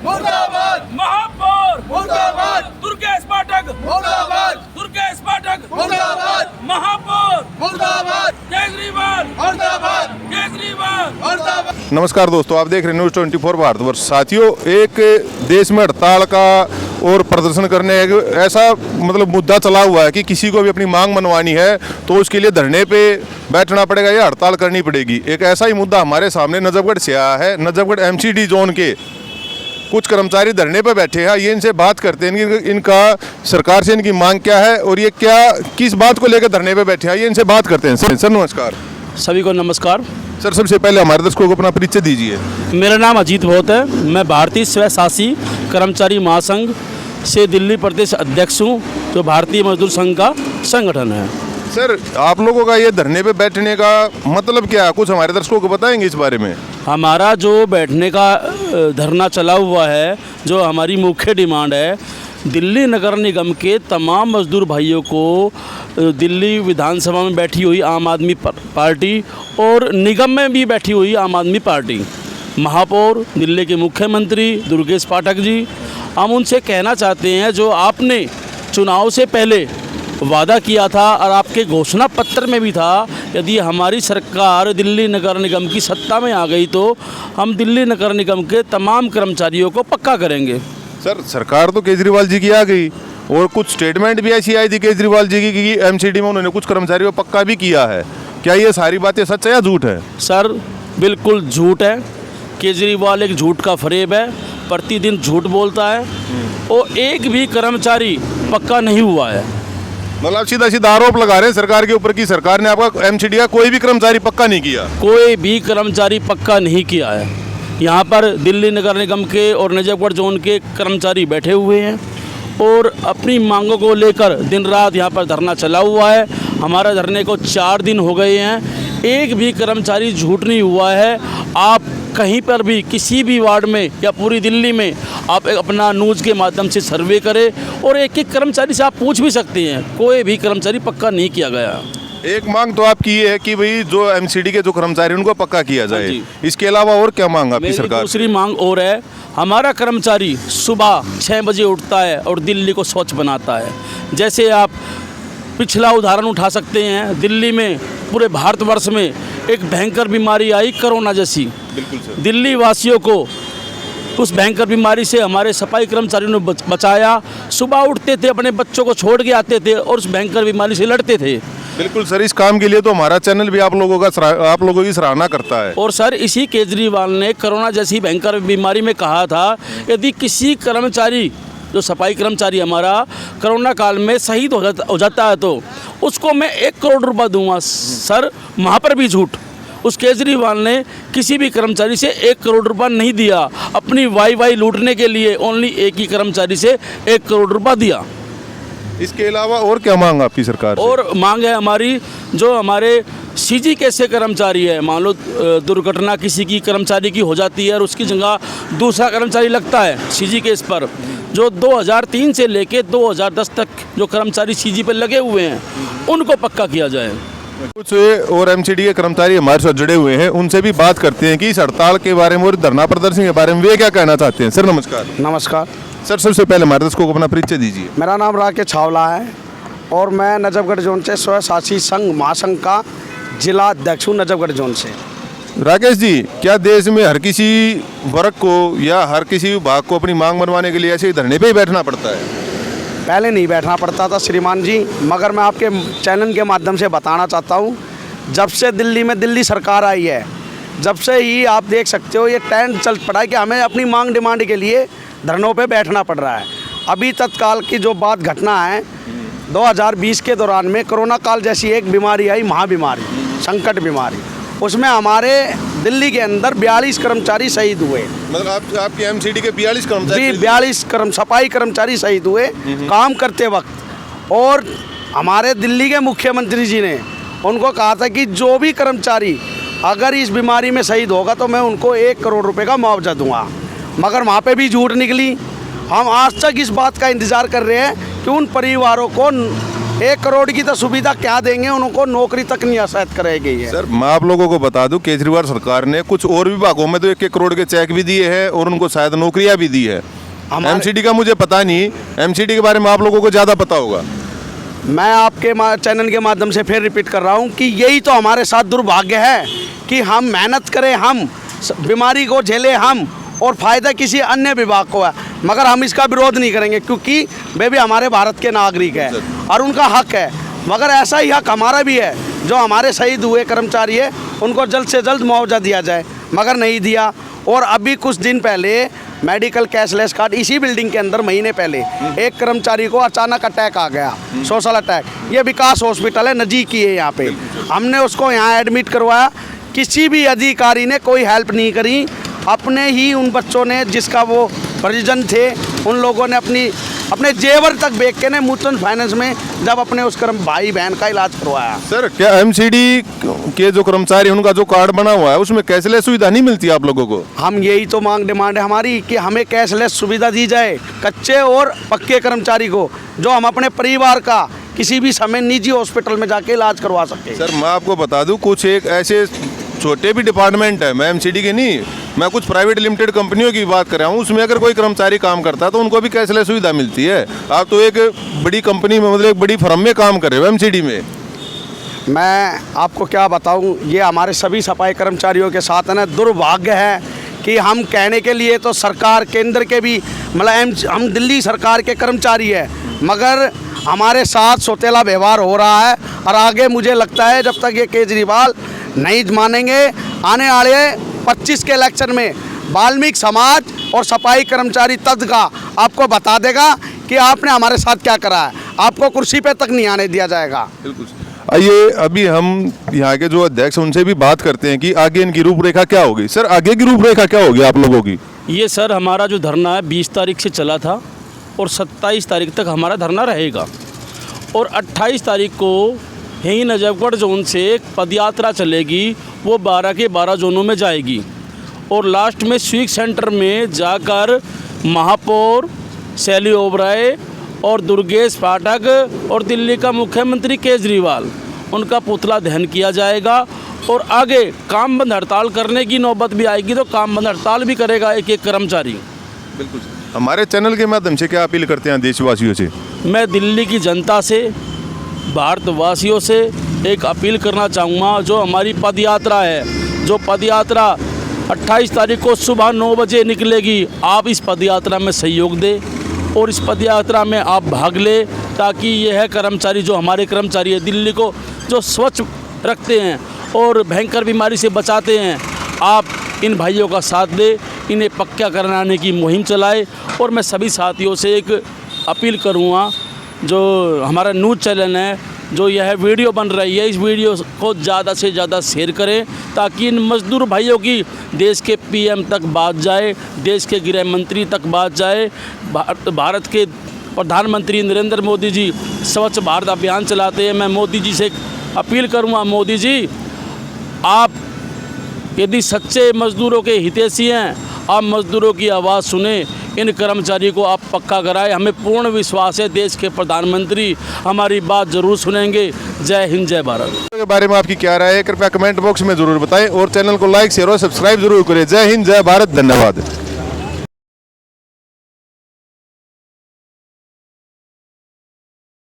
मुर्दाबाद, महापौर मुर्दाबाद, दुर्गेश पाठक मुर्दाबाद, दुर्गेश पाठक मुर्दाबाद, महापौर मुर्दाबाद, केजरीवाल मुर्दाबाद, केजरीवाल। मुर्दाबाद। नमस्कार दोस्तों, आप देख रहे हैं न्यूज़ 24 भारतवर्ष। साथियों, एक देश में हड़ताल का और प्रदर्शन करने ऐसा मतलब मुद्दा चला हुआ है कि किसी को भी अपनी मांग मनवानी है तो उसके लिए धरने पे बैठना पड़ेगा या हड़ताल करनी पड़ेगी। एक ऐसा ही मुद्दा हमारे सामने नजफगढ़ से आया है। नजफगढ़ एमसीडी जोन के कुछ कर्मचारी धरने पे बैठे हैं। ये इनसे बात करते हैं इनका सरकार से इनकी मांग क्या है और ये किस बात को लेकर धरने पे बैठे हैं। ये इनसे बात करते हैं। सर नमस्कार। सभी को नमस्कार। सर, सबसे पहले हमारे दर्शकों को अपना परिचय दीजिए। मेरा नाम अजीत भोत है। मैं भारतीय स्वशासी कर्मचारी महासंघ से दिल्ली प्रदेश अध्यक्ष हूँ, जो भारतीय मजदूर संघ का संगठन है। सर, आप लोगों का ये धरने पे बैठने का मतलब क्या है, कुछ हमारे दर्शकों को बताएंगे इस बारे में? हमारा जो बैठने का धरना चला हुआ है, जो हमारी मुख्य डिमांड है, दिल्ली नगर निगम के तमाम मजदूर भाइयों को दिल्ली विधानसभा में बैठी हुई आम आदमी पार्टी और निगम में भी बैठी हुई आम आदमी पार्टी, महापौर दिल्ली के मुख्यमंत्री दुर्गेश पाठक जी, हम उनसे कहना चाहते हैं, जो आपने चुनाव से पहले वादा किया था और आपके घोषणा पत्र में भी था, यदि हमारी सरकार दिल्ली नगर निगम की सत्ता में आ गई तो हम दिल्ली नगर निगम के तमाम कर्मचारियों को पक्का करेंगे। सर, सरकार तो केजरीवाल जी की आ गई और कुछ स्टेटमेंट भी ऐसी आई थी केजरीवाल जी की कि एमसीडी में उन्होंने कुछ कर्मचारियों को पक्का भी किया है। क्या ये सारी बातें सच है या झूठ है? सर, बिल्कुल झूठ है। केजरीवाल एक झूठ का फरेब है, प्रतिदिन झूठ बोलता है और एक भी कर्मचारी पक्का नहीं हुआ है। मतलब सीधा सीधा आरोप लगा रहे हैं सरकार के ऊपर कि सरकार ने आपका एमसीडी का कोई भी कर्मचारी पक्का नहीं किया। कोई भी कर्मचारी पक्का नहीं किया है। यहाँ पर दिल्ली नगर निगम के और नजफगढ़ जोन के कर्मचारी बैठे हुए हैं और अपनी मांगों को लेकर दिन रात यहाँ पर धरना चला हुआ है। हमारा धरने को 4 दिन हो गए हैं, एक भी कर्मचारी झूठ नहीं हुआ है। आप कहीं पर भी किसी भी वार्ड में या पूरी दिल्ली में आप अपना न्यूज़ के माध्यम से सर्वे करें और एक एक कर्मचारी से आप पूछ भी सकते हैं, कोई भी कर्मचारी पक्का नहीं किया गया। एक मांग तो आपकी ये है कि भाई जो एमसीडी के जो कर्मचारी उनको पक्का किया जाए, इसके अलावा और क्या मांग आपकी सरकार? दूसरी मांग और है, हमारा कर्मचारी सुबह 6 बजे उठता है और दिल्ली को स्वच्छ बनाता है। जैसे आप पिछला उदाहरण उठा सकते हैं, दिल्ली में पूरे भारतवर्ष में एक भयंकर बीमारी आई कोरोना जैसी। बिल्कुल सर। दिल्ली वासियों को उस भयंकर बीमारी से हमारे सफाई कर्मचारियों ने बचाया। सुबह उठते थे, अपने बच्चों को छोड़ के आते थे और उस भयंकर बीमारी से लड़ते थे। बिल्कुल सर, इस काम के लिए तो हमारा चैनल भी आप लोगों की सराहना करता है। और सर, इसी केजरीवाल ने कोरोना जैसी भयंकर बीमारी में कहा था, यदि किसी कर्मचारी, जो सफाई कर्मचारी हमारा कोरोना काल में शहीद हो जाता है तो उसको मैं 1 करोड़ रुपया दूंगा। सर, वहाँ पर भी झूठ। उस केजरीवाल ने किसी भी कर्मचारी से 1 करोड़ रुपया नहीं दिया। अपनी वाई लूटने के लिए ओनली एक ही कर्मचारी से 1 करोड़ रुपया दिया। इसके अलावा और क्या मांग आपकी सरकार से? और मांग है हमारी, जो हमारे सीजी कैसे कर्मचारी है, मान लो दुर्घटना किसी की कर्मचारी की हो जाती है और उसकी जगह दूसरा कर्मचारी लगता है सीजी केस पर, जो 2003 से लेके 2010 तक जो कर्मचारी सीजी पर लगे हुए हैं उनको पक्का किया जाए। कुछ और एमसीडी के कर्मचारी हमारे साथ जुड़े हुए हैं, उनसे भी बात करते हैं कि इस हड़ताल के बारे में और धरना प्रदर्शन के बारे में वे क्या कहना चाहते हैं। सर नमस्कार। नमस्कार सर, सबसे पहले हमारे दर्शकों को अपना परिचय दीजिए। मेरा नाम राकेश छावला है और मैं नजफगढ़ जोन से स्वशासी संघ महासंघ का जिला अध्यक्ष हूँ, नजफगढ़ जोन से। राकेश जी, क्या देश में हर किसी वर्ग को या हर किसी विभाग को अपनी मांग मनवाने के लिए ऐसे ही धरने पे ही बैठना पड़ता है? पहले नहीं बैठना पड़ता था श्रीमान जी, मगर मैं आपके चैनल के माध्यम से बताना चाहता हूँ, जब से दिल्ली में दिल्ली सरकार आई है, जब से ही आप देख सकते हो ये ट्रेंड चल पड़ा है कि हमें अपनी मांग डिमांड के लिए धरनों पे बैठना पड़ रहा है। अभी तत्काल की जो बात घटना है, 2020 के दौरान में कोरोना काल जैसी एक बीमारी आई, महाबीमारी, संकट बीमारी, उसमें हमारे दिल्ली के अंदर 42 कर्मचारी शहीद हुए। मतलब आपके एमसीडी के 42 कर्मचारी? 42 सफाई कर्मचारी शहीद हुए काम करते वक्त। और हमारे दिल्ली के मुख्यमंत्री जी ने उनको कहा था कि जो भी कर्मचारी अगर इस बीमारी में शहीद होगा तो मैं उनको 1 करोड़ रुपए का मुआवजा दूंगा, मगर वहाँ पे भी झूठ निकली। हम आज तक इस बात का इंतज़ार कर रहे हैं कि उन परिवारों को 1 करोड़ की तो सुविधा क्या देंगे, उनको नौकरी तक नहीं आसाद कराई गई है। सर मैं आप लोगों को बता दूं, केजरीवाल सरकार ने कुछ और विभागों में तो 1-1 करोड़ के चेक भी दिए हैं और उनको शायद नौकरियां भी दी है। एमसीडी का मुझे पता नहीं, एमसीडी के बारे में आप लोगों को ज़्यादा पता होगा। मैं आपके चैनल के माध्यम से फिर रिपीट कर रहा हूँ कि यही तो हमारे साथ दुर्भाग्य है कि हम मेहनत करें, हम बीमारी को झेले हम, और फ़ायदा किसी अन्य विभाग को है, मगर हम इसका विरोध नहीं करेंगे क्योंकि वे भी हमारे भारत के नागरिक हैं और उनका हक है। मगर ऐसा ही हक हमारा भी है, जो हमारे शहीद हुए कर्मचारी है उनको जल्द से जल्द मुआवजा दिया जाए, मगर नहीं दिया। और अभी कुछ दिन पहले मेडिकल कैशलेस कार्ड इसी बिल्डिंग के अंदर महीने पहले एक कर्मचारी को अचानक अटैक आ गया, सोशल अटैक। ये विकास हॉस्पिटल है, नज़दीकी है यहाँ पे, हमने उसको यहाँ एडमिट करवाया, किसी भी अधिकारी ने कोई हेल्प नहीं करी। अपने ही उन बच्चों ने, जिसका वो परिजन थे, उन लोगों ने अपने जेवर तक बेच के ने मुथूट फाइनेंस में जब अपने उस भाई बहन का इलाज करवाया। सर क्या एमसीडी के जो कर्मचारी उनका जो कार्ड बना हुआ है उसमें कैशलेस सुविधा नहीं मिलती आप लोगों को? हम यही तो डिमांड है हमारी कि हमें कैशलेस सुविधा दी जाए कच्चे और पक्के कर्मचारी को, जो हम अपने परिवार का किसी भी समय निजी हॉस्पिटल में जाके इलाज करवा सके। सर मैं आपको बता दूं, कुछ एक ऐसे छोटे भी डिपार्टमेंट है, मैं एमसीडी के नहीं, मैं कुछ प्राइवेट लिमिटेड कंपनियों की बात कर रहा हूँ, उसमें अगर कोई कर्मचारी काम करता है तो उनको भी कैशलेस सुविधा मिलती है। आप तो एक बड़ी कंपनी में, मतलब एक बड़ी फर्म में काम कर रहे हो एमसीडी में। मैं आपको क्या बताऊं, ये हमारे सभी सफाई कर्मचारियों के साथ है ना, दुर्भाग्य है कि हम कहने के लिए तो सरकार केंद्र के भी, मतलब हम दिल्ली सरकार के कर्मचारी है, मगर हमारे साथ सौतेला व्यवहार हो रहा है। और आगे मुझे लगता है जब तक ये केजरीवाल नहीं मानेंगे, आने वाले 25 के इलेक्शन में वाल्मीकि समाज और सफाई कर्मचारी तदका आपको बता देगा कि आपने हमारे साथ क्या करा है, आपको कुर्सी पे तक नहीं आने दिया जाएगा। बिल्कुल। आइए अभी हम यहाँ के जो अध्यक्ष उनसे भी बात करते हैं कि आगे इनकी रूपरेखा क्या होगी। सर आगे की रूपरेखा क्या होगी आप लोगों की? ये सर हमारा जो धरना है 20 तारीख से चला था और 27 तारीख तक हमारा धरना रहेगा, और 28 तारीख को यहीं नजफगढ़ जोन से एक पदयात्रा चलेगी, वो 12 के 12 जोनों में जाएगी, और लास्ट में स्वीक सेंटर में जाकर महापौर शैली ओबराय और दुर्गेश पाठक और दिल्ली का मुख्यमंत्री केजरीवाल, उनका पुतला दहन किया जाएगा। और आगे काम बंद हड़ताल करने की नौबत भी आएगी तो काम बंद हड़ताल भी करेगा एक एक कर्मचारी। बिल्कुल। हमारे चैनल के माध्यम से क्या अपील करते हैं देशवासियों से? मैं दिल्ली की जनता से, भारतवासियों से एक अपील करना चाहूँगा, जो हमारी पदयात्रा है, जो पदयात्रा 28 तारीख को सुबह 9 बजे निकलेगी, आप इस पदयात्रा में सहयोग दें और इस पदयात्रा में आप भाग लें, ताकि यह कर्मचारी, जो हमारे कर्मचारी है दिल्ली को जो स्वच्छ रखते हैं और भयंकर बीमारी से बचाते हैं, आप इन भाइयों का साथ दें, इन्हें पक्का कराने की मुहिम चलाए। और मैं सभी साथियों से एक अपील करूँगा, जो हमारा न्यूज़ चैनल है, जो यह वीडियो बन रही है, इस वीडियो को ज़्यादा से ज़्यादा शेयर करें, ताकि इन मजदूर भाइयों की देश के पीएम तक बात जाए, देश के गृह मंत्री तक बात जाए। भारत के प्रधानमंत्री नरेंद्र मोदी जी स्वच्छ भारत अभियान चलाते हैं। मैं मोदी जी से एक अपील करूँगा, मोदी जी आप यदि सच्चे मजदूरों के हितैषी हैं, आप मजदूरों की आवाज़ सुने, इन कर्मचारी को आप पक्का कराएं। हमें पूर्ण विश्वास है देश के प्रधानमंत्री हमारी बात ज़रूर सुनेंगे। जय हिंद, जय भारत। के बारे में आपकी क्या राय है कृपया कमेंट बॉक्स में ज़रूर बताएं और चैनल को लाइक शेयर और सब्सक्राइब जरूर करें। जय हिंद, जय भारत, धन्यवाद।